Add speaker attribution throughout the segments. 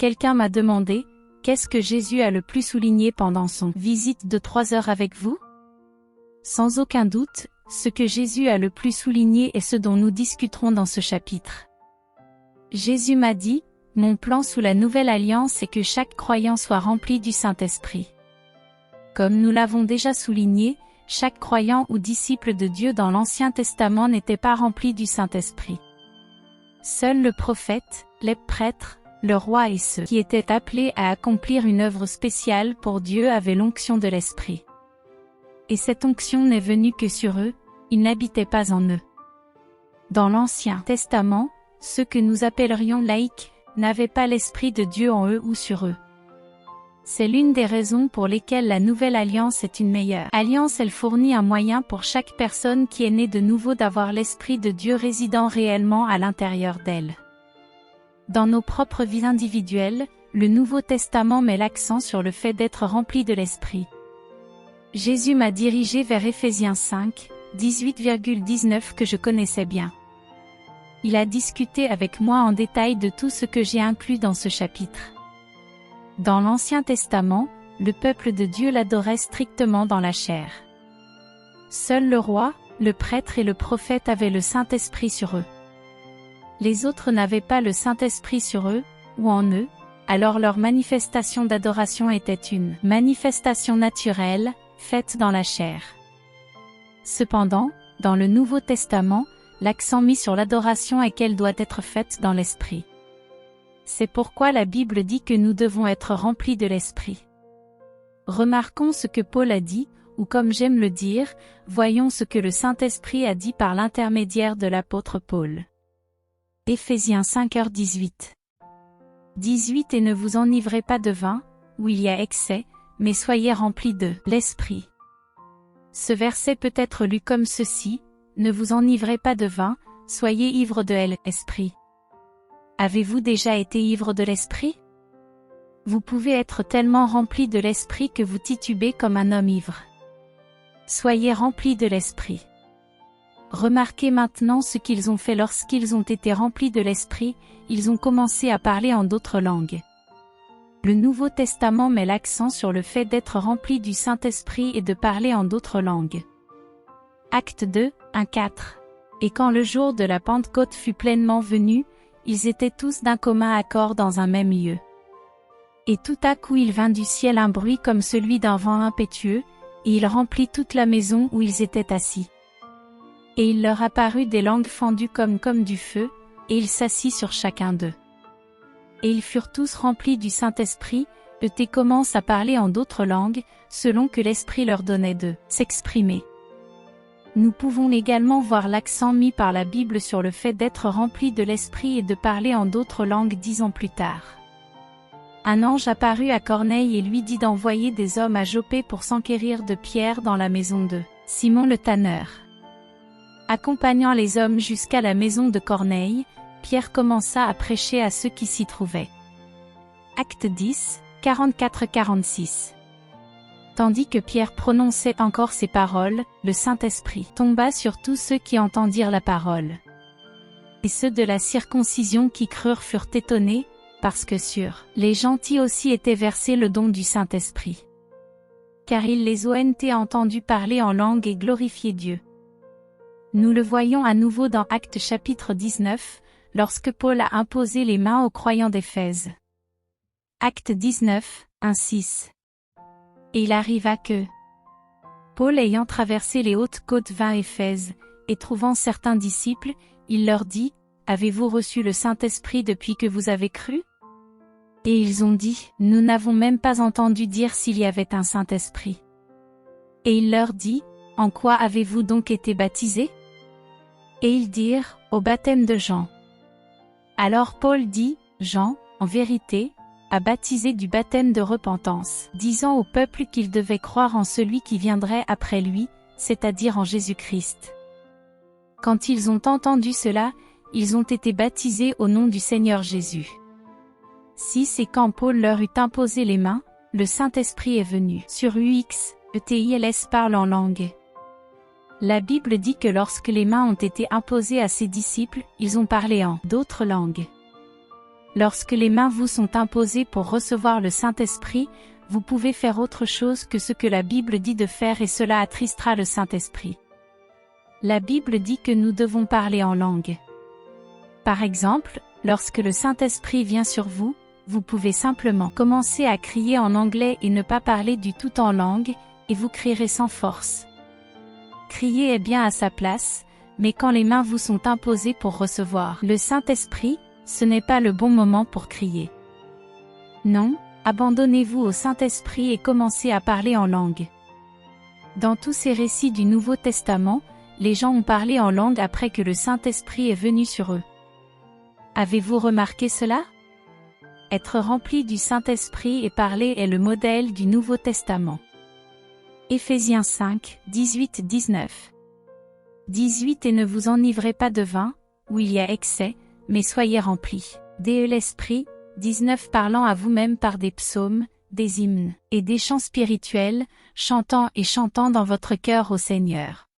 Speaker 1: quelqu'un m'a demandé, qu'est-ce que Jésus a le plus souligné pendant son visite de 3 heures avec vous? Sans aucun doute, ce que Jésus a le plus souligné est ce dont nous discuterons dans ce chapitre. Jésus m'a dit, mon plan sous la nouvelle alliance est que chaque croyant soit rempli du Saint-Esprit. Comme nous l'avons déjà souligné, chaque croyant ou disciple de Dieu dans l'Ancien Testament n'était pas rempli du Saint-Esprit. Seul le prophète, les prêtres, le roi et ceux qui étaient appelés à accomplir une œuvre spéciale pour Dieu avaient l'onction de l'Esprit. Et cette onction n'est venue que sur eux, il n'habitait pas en eux. Dans l'Ancien Testament, ceux que nous appellerions laïcs, n'avaient pas l'Esprit de Dieu en eux ou sur eux. C'est l'une des raisons pour lesquelles la nouvelle alliance est une meilleure alliance. Elle fournit un moyen pour chaque personne qui est née de nouveau d'avoir l'Esprit de Dieu résidant réellement à l'intérieur d'elle. Dans nos propres vies individuelles, le Nouveau Testament met l'accent sur le fait d'être rempli de l'Esprit. Jésus m'a dirigé vers Éphésiens 5, 18,19 que je connaissais bien. Il a discuté avec moi en détail de tout ce que j'ai inclus dans ce chapitre. Dans l'Ancien Testament, le peuple de Dieu l'adorait strictement dans la chair. Seul le roi, le prêtre et le prophète avaient le Saint-Esprit sur eux. Les autres n'avaient pas le Saint-Esprit sur eux, ou en eux, alors leur manifestation d'adoration était une manifestation naturelle, faite dans la chair. Cependant, dans le Nouveau Testament, l'accent mis sur l'adoration est qu'elle doit être faite dans l'Esprit. C'est pourquoi la Bible dit que nous devons être remplis de l'Esprit. Remarquons ce que Paul a dit, ou comme j'aime le dire, voyons ce que le Saint-Esprit a dit par l'intermédiaire de l'apôtre Paul. Éphésiens 5h18. 18 Et ne vous enivrez pas de vin, où il y a excès, mais soyez remplis de l'Esprit. Ce verset peut être lu comme ceci, ne vous enivrez pas de vin, soyez ivres de l'Esprit. Avez-vous déjà été ivre de l'Esprit? Vous pouvez être tellement rempli de l'Esprit que vous titubez comme un homme ivre. Soyez remplis de l'Esprit. Remarquez maintenant ce qu'ils ont fait lorsqu'ils ont été remplis de l'Esprit, ils ont commencé à parler en d'autres langues. Le Nouveau Testament met l'accent sur le fait d'être rempli du Saint-Esprit et de parler en d'autres langues. Actes 2, 1-4. Et quand le jour de la Pentecôte fut pleinement venu, ils étaient tous d'un commun accord dans un même lieu. Et tout à coup il vint du ciel un bruit comme celui d'un vent impétueux, et il remplit toute la maison où ils étaient assis. Et il leur apparut des langues fendues comme du feu, et il s'assit sur chacun d'eux. Et ils furent tous remplis du Saint-Esprit, et commencent à parler en d'autres langues, selon que l'Esprit leur donnait de s'exprimer. Nous pouvons également voir l'accent mis par la Bible sur le fait d'être rempli de l'Esprit et de parler en d'autres langues 10 ans plus tard. Un ange apparut à Corneille et lui dit d'envoyer des hommes à Joppé pour s'enquérir de Pierre dans la maison de Simon le tanneur. Accompagnant les hommes jusqu'à la maison de Corneille, Pierre commença à prêcher à ceux qui s'y trouvaient. Acte 10, 44-46. Tandis que Pierre prononçait encore ces paroles, le Saint-Esprit tomba sur tous ceux qui entendirent la parole. Et ceux de la circoncision qui crurent furent étonnés, parce que sur les gentils aussi était versé le don du Saint-Esprit. Car ils les ont entendus parler en langue et glorifier Dieu. Nous le voyons à nouveau dans Actes chapitre 19, lorsque Paul a imposé les mains aux croyants d'Éphèse. Acte 19, 1-6. Et il arriva que Paul ayant traversé les hautes côtes vint à Éphèse, et trouvant certains disciples, il leur dit, « Avez-vous reçu le Saint-Esprit depuis que vous avez cru ?» Et ils ont dit, « Nous n'avons même pas entendu dire s'il y avait un Saint-Esprit. » Et il leur dit, « En quoi avez-vous donc été baptisés ?» Et ils dirent, « Au baptême de Jean. » Alors Paul dit, « Jean, en vérité, a baptisé du baptême de repentance, disant au peuple qu'il devait croire en celui qui viendrait après lui, c'est-à-dire en Jésus-Christ. » Quand ils ont entendu cela, ils ont été baptisés au nom du Seigneur Jésus. 6 Et quand Paul leur eut imposé les mains, le Saint-Esprit est venu sur UX, ETILS parle en langue. La Bible dit que lorsque les mains ont été imposées à ses disciples, ils ont parlé en d'autres langues. Lorsque les mains vous sont imposées pour recevoir le Saint-Esprit, vous pouvez faire autre chose que ce que la Bible dit de faire et cela attristera le Saint-Esprit. La Bible dit que nous devons parler en langue. Par exemple, lorsque le Saint-Esprit vient sur vous, vous pouvez simplement commencer à crier en anglais et ne pas parler du tout en langue, et vous crierez sans force. Crier est bien à sa place, mais quand les mains vous sont imposées pour recevoir le Saint-Esprit, ce n'est pas le bon moment pour crier. Non, abandonnez-vous au Saint-Esprit et commencez à parler en langue. Dans tous ces récits du Nouveau Testament, les gens ont parlé en langue après que le Saint-Esprit est venu sur eux. Avez-vous remarqué cela? Être rempli du Saint-Esprit et parler est le modèle du Nouveau Testament. Éphésiens 5, 18-19. 18 Et ne vous enivrez pas de vin, où il y a excès, mais soyez remplis de l'Esprit. 19 Parlant à vous-même par des psaumes, des hymnes, et des chants spirituels, chantant dans votre cœur au Seigneur.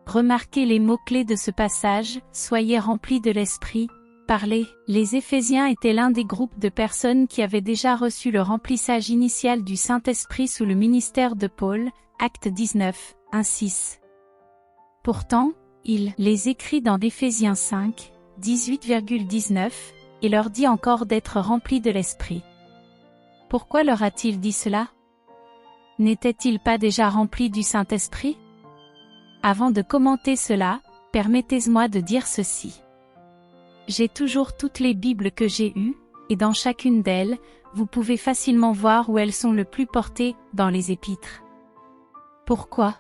Speaker 1: Remarquez les mots-clés de ce passage, soyez remplis de l'Esprit, parlez. Les Éphésiens étaient l'un des groupes de personnes qui avaient déjà reçu le remplissage initial du Saint-Esprit sous le ministère de Paul, Actes 19, 1-6. Pourtant, il les écrit dans Éphésiens 5, 18,19, et leur dit encore d'être remplis de l'Esprit. Pourquoi leur a-t-il dit cela? N'étaient-ils pas déjà remplis du Saint-Esprit? Avant de commenter cela, permettez-moi de dire ceci. J'ai toujours toutes les Bibles que j'ai eues, et dans chacune d'elles, vous pouvez facilement voir où elles sont le plus portées, dans les épîtres. Pourquoi?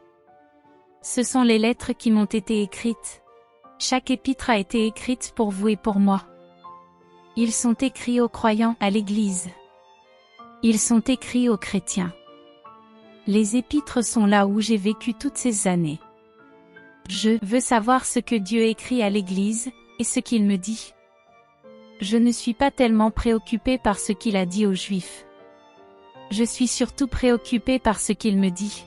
Speaker 1: Ce sont les lettres qui m'ont été écrites. Chaque épître a été écrite pour vous et pour moi. Ils sont écrits aux croyants à l'Église. Ils sont écrits aux chrétiens. Les épîtres sont là où j'ai vécu toutes ces années. Je veux savoir ce que Dieu écrit à l'Église, et ce qu'il me dit. Je ne suis pas tellement préoccupé par ce qu'il a dit aux Juifs. Je suis surtout préoccupé par ce qu'il me dit.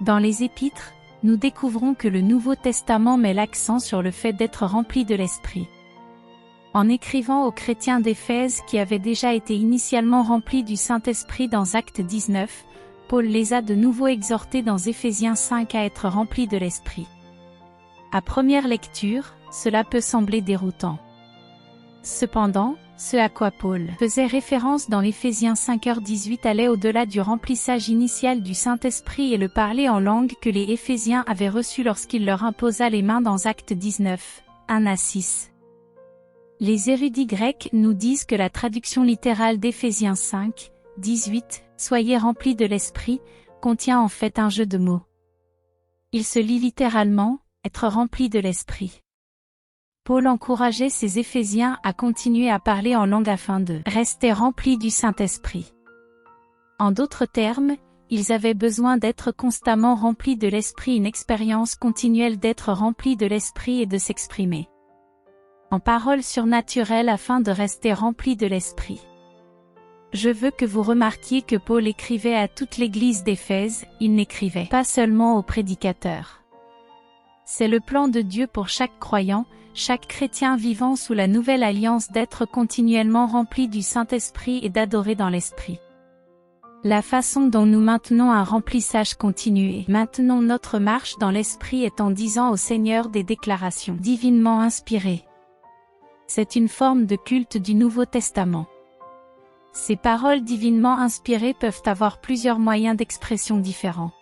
Speaker 1: Dans les Épîtres, nous découvrons que le Nouveau Testament met l'accent sur le fait d'être rempli de l'Esprit. En écrivant aux chrétiens d'Éphèse qui avaient déjà été initialement remplis du Saint-Esprit dans Actes 19, Paul les a de nouveau exhortés dans Éphésiens 5 à être remplis de l'Esprit. À première lecture, cela peut sembler déroutant. Cependant, ce à quoi Paul faisait référence dans Éphésiens 5h18 allait au-delà du remplissage initial du Saint-Esprit et le parler en langue que les Éphésiens avaient reçu lorsqu'il leur imposa les mains dans Actes 19, 1-6. Les érudits grecs nous disent que la traduction littérale d'Éphésiens 5, 18, « Soyez remplis de l'Esprit », contient en fait un jeu de mots. Il se lit littéralement « être rempli de l'Esprit ». Paul encourageait ses Éphésiens à continuer à parler en langue afin de rester remplis du Saint-Esprit. En d'autres termes, ils avaient besoin d'être constamment remplis de l'Esprit, une expérience continuelle d'être remplis de l'Esprit et de s'exprimer en paroles surnaturelles afin de rester remplis de l'Esprit. Je veux que vous remarquiez que Paul écrivait à toute l'église d'Éphèse, il n'écrivait pas seulement aux prédicateurs. C'est le plan de Dieu pour chaque croyant, chaque chrétien vivant sous la nouvelle alliance d'être continuellement rempli du Saint-Esprit et d'adorer dans l'Esprit. La façon dont nous maintenons un remplissage continu et maintenons notre marche dans l'Esprit est en disant au Seigneur des déclarations divinement inspirées. C'est une forme de culte du Nouveau Testament. Ces paroles divinement inspirées peuvent avoir plusieurs moyens d'expression différents.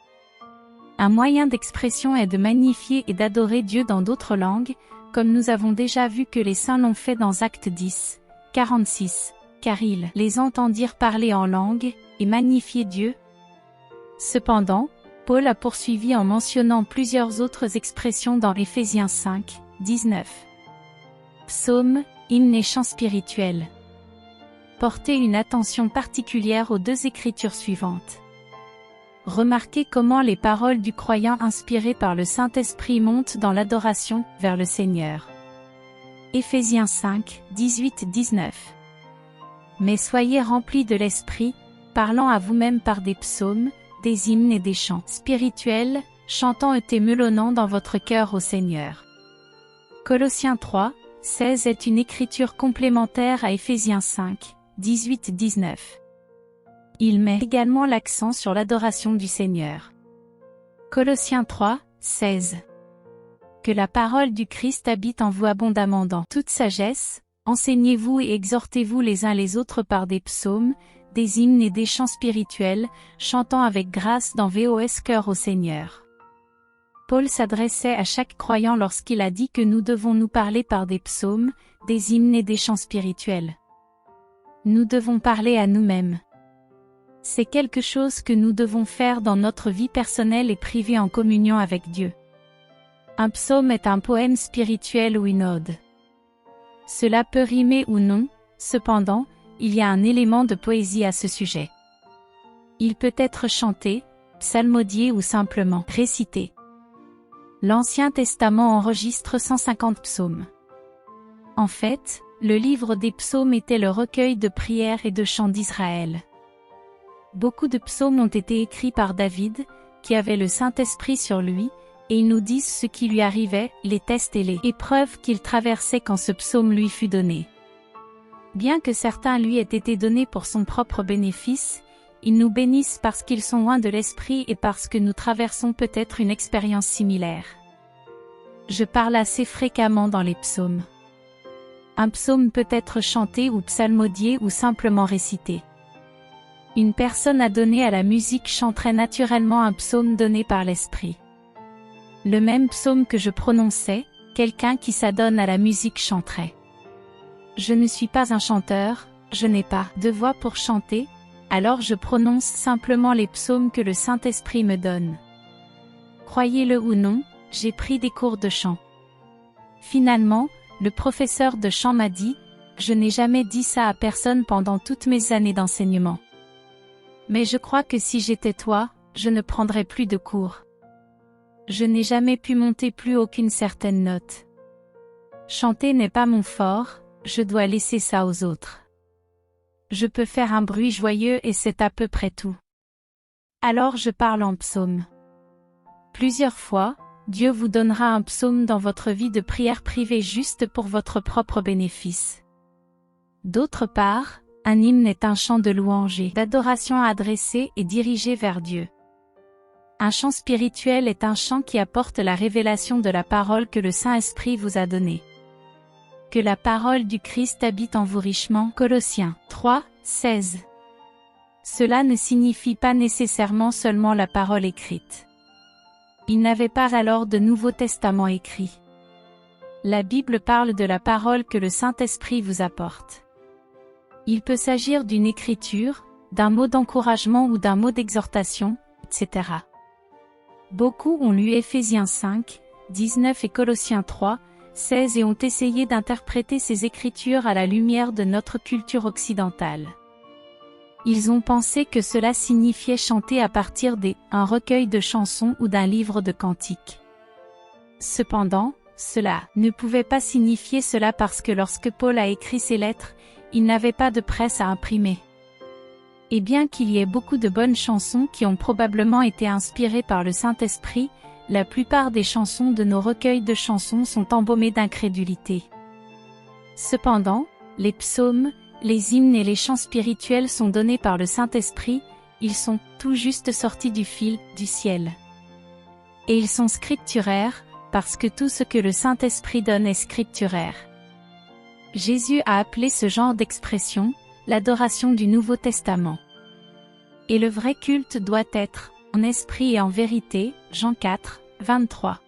Speaker 1: Un moyen d'expression est de magnifier et d'adorer Dieu dans d'autres langues, comme nous avons déjà vu que les saints l'ont fait dans Actes 10, 46, car ils les entendirent parler en langue, et magnifier Dieu. Cependant, Paul a poursuivi en mentionnant plusieurs autres expressions dans Éphésiens 5, 19. Psaumes, hymnes et chants spirituels. Portez une attention particulière aux deux écritures suivantes. Remarquez comment les paroles du croyant inspirées par le Saint-Esprit montent dans l'adoration vers le Seigneur. Éphésiens 5, 18-19. Mais soyez remplis de l'Esprit, parlant à vous-même par des psaumes, des hymnes et des chants spirituels, chantant et melonnant dans votre cœur au Seigneur. Colossiens 3, 16 est une écriture complémentaire à Éphésiens 5, 18-19. Il met également l'accent sur l'adoration du Seigneur. Colossiens 3, 16. Que la parole du Christ habite en vous abondamment dans toute sagesse, enseignez-vous et exhortez-vous les uns les autres par des psaumes, des hymnes et des chants spirituels, chantant avec grâce dans vos cœurs au Seigneur. Paul s'adressait à chaque croyant lorsqu'il a dit que nous devons nous parler par des psaumes, des hymnes et des chants spirituels. Nous devons parler à nous-mêmes. C'est quelque chose que nous devons faire dans notre vie personnelle et privée en communion avec Dieu. Un psaume est un poème spirituel ou une ode. Cela peut rimer ou non, cependant, il y a un élément de poésie à ce sujet. Il peut être chanté, psalmodié ou simplement récité. L'Ancien Testament enregistre 150 psaumes. En fait, le livre des psaumes était le recueil de prières et de chants d'Israël. Beaucoup de psaumes ont été écrits par David, qui avait le Saint-Esprit sur lui, et ils nous disent ce qui lui arrivait, les tests et les épreuves qu'il traversait quand ce psaume lui fut donné. Bien que certains lui aient été donnés pour son propre bénéfice, ils nous bénissent parce qu'ils sont loin de l'esprit et parce que nous traversons peut-être une expérience similaire. Je parle assez fréquemment dans les psaumes. Un psaume peut être chanté ou psalmodié ou simplement récité. Une personne adonnée à la musique chanterait naturellement un psaume donné par l'Esprit. Le même psaume que je prononçais, quelqu'un qui s'adonne à la musique chanterait. Je ne suis pas un chanteur, je n'ai pas de voix pour chanter, alors je prononce simplement les psaumes que le Saint-Esprit me donne. Croyez-le ou non, j'ai pris des cours de chant. Finalement, le professeur de chant m'a dit, je n'ai jamais dit ça à personne pendant toutes mes années d'enseignement. Mais je crois que si j'étais toi, je ne prendrais plus de cours. Je n'ai jamais pu monter plus haut qu'une certaine note. Chanter n'est pas mon fort, je dois laisser ça aux autres. Je peux faire un bruit joyeux et c'est à peu près tout. Alors je parle en psaume. Plusieurs fois, Dieu vous donnera un psaume dans votre vie de prière privée juste pour votre propre bénéfice. D'autre part, un hymne est un chant de louange et d'adoration adressé et dirigé vers Dieu. Un chant spirituel est un chant qui apporte la révélation de la parole que le Saint-Esprit vous a donnée. Que la parole du Christ habite en vous richement. Colossiens 3, 16. Cela ne signifie pas nécessairement seulement la parole écrite. Il n'avait pas alors de Nouveau Testament écrit. La Bible parle de la parole que le Saint-Esprit vous apporte. Il peut s'agir d'une écriture, d'un mot d'encouragement ou d'un mot d'exhortation, etc. Beaucoup ont lu Éphésiens 5, 19 et Colossiens 3, 16 et ont essayé d'interpréter ces écritures à la lumière de notre culture occidentale. Ils ont pensé que cela signifiait chanter à partir d'un recueil de chansons ou d'un livre de cantiques. Cependant, cela ne pouvait pas signifier cela parce que lorsque Paul a écrit ces lettres, il n'avait pas de presse à imprimer. Et bien qu'il y ait beaucoup de bonnes chansons qui ont probablement été inspirées par le Saint-Esprit, la plupart des chansons de nos recueils de chansons sont embaumées d'incrédulité. Cependant, les psaumes, les hymnes et les chants spirituels sont donnés par le Saint-Esprit, ils sont tout juste sortis du fil du ciel. Et ils sont scripturaires, parce que tout ce que le Saint-Esprit donne est scripturaire. Jésus a appelé ce genre d'expression l'adoration du Nouveau Testament. Et le vrai culte doit être, en esprit et en vérité, Jean 4, 23.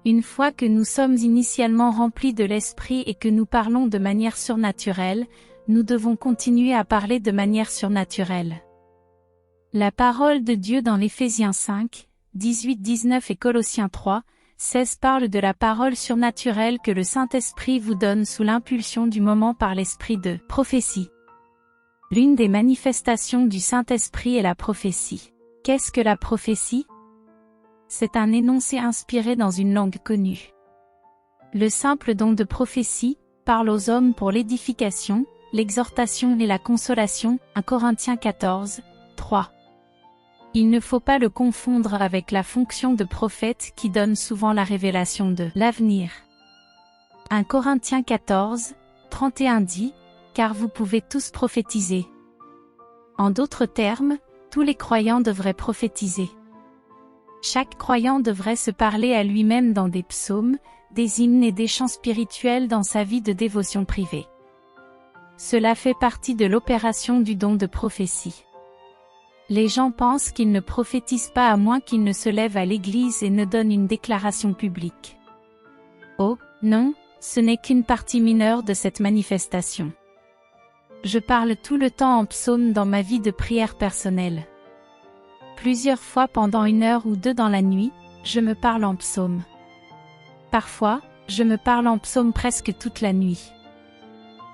Speaker 1: Une fois que nous sommes initialement remplis de l'Esprit et que nous parlons de manière surnaturelle, nous devons continuer à parler de manière surnaturelle. La parole de Dieu dans l'Éphésiens 5, 18-19 et Colossiens 3, 16 parle de la parole surnaturelle que le Saint-Esprit vous donne sous l'impulsion du moment par l'esprit de prophétie. L'une des manifestations du Saint-Esprit est la prophétie. Qu'est-ce que la prophétie? C'est un énoncé inspiré dans une langue connue. Le simple don de prophétie parle aux hommes pour l'édification, l'exhortation et la consolation, 1 Corinthiens 14, 3. Il ne faut pas le confondre avec la fonction de prophète qui donne souvent la révélation de l'avenir. 1 Corinthiens 14, 31 dit, « Car vous pouvez tous prophétiser. » En d'autres termes, tous les croyants devraient prophétiser. Chaque croyant devrait se parler à lui-même dans des psaumes, des hymnes et des chants spirituels dans sa vie de dévotion privée. Cela fait partie de l'opération du don de prophétie. Les gens pensent qu'ils ne prophétisent pas à moins qu'ils ne se lèvent à l'église et ne donnent une déclaration publique. Oh, non, ce n'est qu'une partie mineure de cette manifestation. Je parle tout le temps en psaume dans ma vie de prière personnelle. Plusieurs fois pendant 1 heure ou 2 dans la nuit, je me parle en psaume. Parfois, je me parle en psaume presque toute la nuit.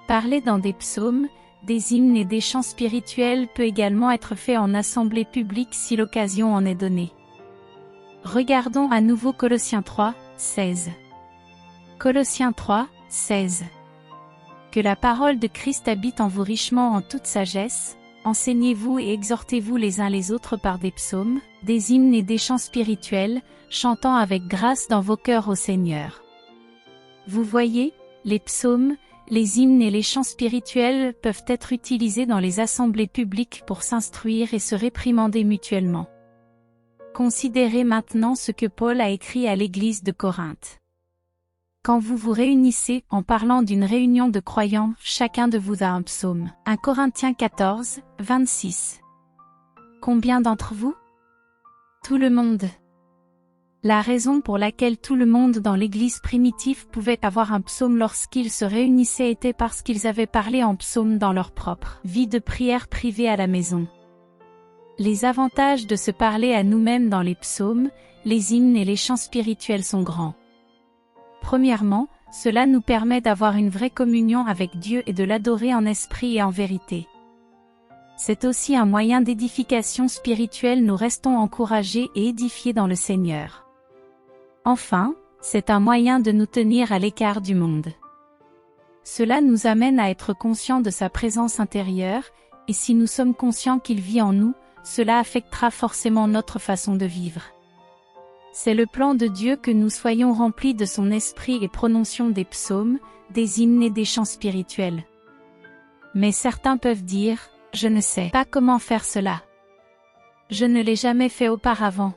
Speaker 1: Parler dans des psaumes, des hymnes et des chants spirituels peut également être fait en assemblée publique si l'occasion en est donnée. Regardons à nouveau Colossiens 3, 16. Colossiens 3, 16. Que la parole de Christ habite en vous richement en toute sagesse, enseignez-vous et exhortez-vous les uns les autres par des psaumes, des hymnes et des chants spirituels, chantant avec grâce dans vos cœurs au Seigneur. Vous voyez, les psaumes, les hymnes et les chants spirituels peuvent être utilisés dans les assemblées publiques pour s'instruire et se réprimander mutuellement. Considérez maintenant ce que Paul a écrit à l'église de Corinthe. Quand vous vous réunissez en parlant d'une réunion de croyants, chacun de vous a un psaume. 1 Corinthiens 14, 26. Combien d'entre vous? Tout le monde. La raison pour laquelle tout le monde dans l'église primitive pouvait avoir un psaume lorsqu'ils se réunissaient était parce qu'ils avaient parlé en psaume dans leur propre vie de prière privée à la maison. Les avantages de se parler à nous-mêmes dans les psaumes, les hymnes et les chants spirituels sont grands. Premièrement, cela nous permet d'avoir une vraie communion avec Dieu et de l'adorer en esprit et en vérité. C'est aussi un moyen d'édification spirituelle, nous restons encouragés et édifiés dans le Seigneur. Enfin, c'est un moyen de nous tenir à l'écart du monde. Cela nous amène à être conscients de sa présence intérieure, et si nous sommes conscients qu'il vit en nous, cela affectera forcément notre façon de vivre. C'est le plan de Dieu que nous soyons remplis de son esprit et prononcions des psaumes, des hymnes et des chants spirituels. Mais certains peuvent dire, « Je ne sais pas comment faire cela. Je ne l'ai jamais fait auparavant.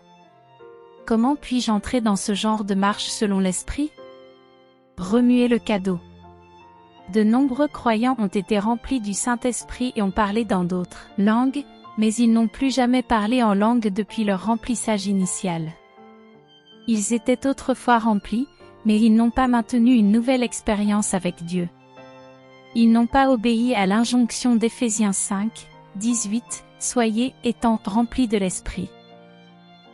Speaker 1: Comment puis-je entrer dans ce genre de marche selon l'esprit ?» Remuez le cadeau. De nombreux croyants ont été remplis du Saint-Esprit et ont parlé dans d'autres langues, mais ils n'ont plus jamais parlé en langue depuis leur remplissage initial. Ils étaient autrefois remplis, mais ils n'ont pas maintenu une nouvelle expérience avec Dieu. Ils n'ont pas obéi à l'injonction d'Éphésiens 5, 18, « Soyez étant remplis de l'Esprit ».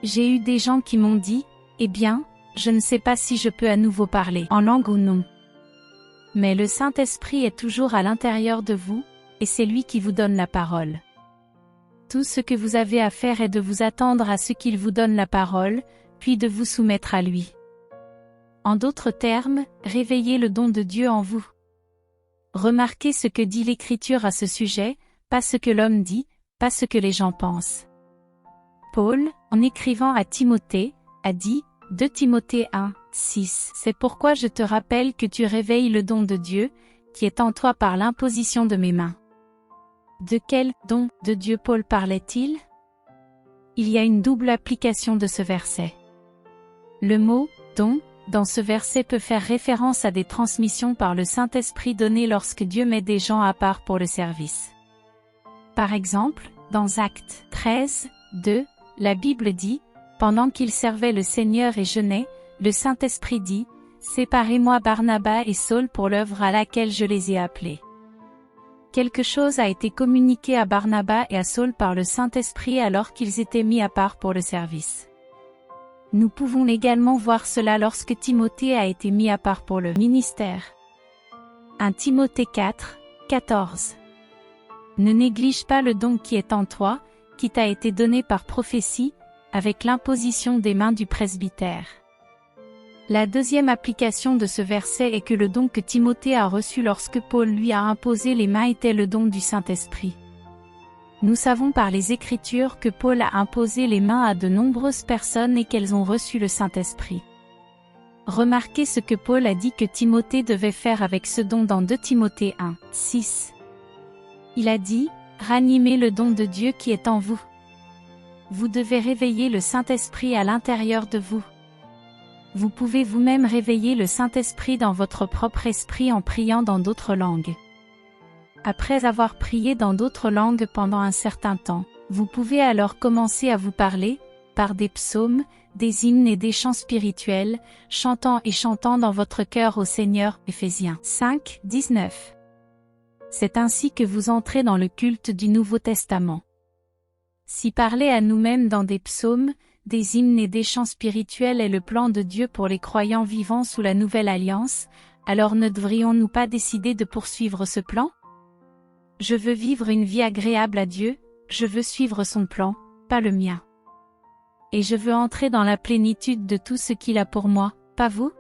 Speaker 1: J'ai eu des gens qui m'ont dit, « Eh bien, je ne sais pas si je peux à nouveau parler en langue ou non. » Mais le Saint-Esprit est toujours à l'intérieur de vous, et c'est lui qui vous donne la parole. Tout ce que vous avez à faire est de vous attendre à ce qu'il vous donne la parole, puis de vous soumettre à lui. En d'autres termes, réveillez le don de Dieu en vous. Remarquez ce que dit l'Écriture à ce sujet, pas ce que l'homme dit, pas ce que les gens pensent. Paul, en écrivant à Timothée, a dit, 2 Timothée 1, 6, « C'est pourquoi je te rappelle que tu réveilles le don de Dieu, qui est en toi par l'imposition de mes mains. » De quel don de Dieu Paul parlait-il? Il y a une double application de ce verset. Le mot « don » dans ce verset peut faire référence à des transmissions par le Saint-Esprit données lorsque Dieu met des gens à part pour le service. Par exemple, dans Actes 13, 2, la Bible dit, « Pendant qu'ils servaient le Seigneur et jeûnaient, le Saint-Esprit dit, « Séparez-moi Barnabas et Saul pour l'œuvre à laquelle je les ai appelés. » Quelque chose a été communiqué à Barnabas et à Saul par le Saint-Esprit alors qu'ils étaient mis à part pour le service. Nous pouvons également voir cela lorsque Timothée a été mis à part pour le ministère. 1 Timothée 4, 14. Ne néglige pas le don qui est en toi, qui t'a été donné par prophétie, avec l'imposition des mains du presbytère. La deuxième application de ce verset est que le don que Timothée a reçu lorsque Paul lui a imposé les mains était le don du Saint-Esprit. Nous savons par les Écritures que Paul a imposé les mains à de nombreuses personnes et qu'elles ont reçu le Saint-Esprit. Remarquez ce que Paul a dit que Timothée devait faire avec ce don dans 2 Timothée 1, 6. Il a dit, « Ranimez le don de Dieu qui est en vous. » Vous devez réveiller le Saint-Esprit à l'intérieur de vous. Vous pouvez vous-même réveiller le Saint-Esprit dans votre propre esprit en priant dans d'autres langues. Après avoir prié dans d'autres langues pendant un certain temps, vous pouvez alors commencer à vous parler, par des psaumes, des hymnes et des chants spirituels, chantant dans votre cœur au Seigneur. Éphésiens 5, 19. C'est ainsi que vous entrez dans le culte du Nouveau Testament. Si parler à nous-mêmes dans des psaumes, des hymnes et des chants spirituels est le plan de Dieu pour les croyants vivant sous la Nouvelle Alliance, alors ne devrions-nous pas décider de poursuivre ce plan? Je veux vivre une vie agréable à Dieu, je veux suivre son plan, pas le mien. Et je veux entrer dans la plénitude de tout ce qu'il a pour moi, pas vous?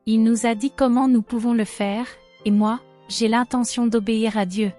Speaker 1: Il nous a dit comment nous pouvons le faire, et moi, j'ai l'intention d'obéir à Dieu.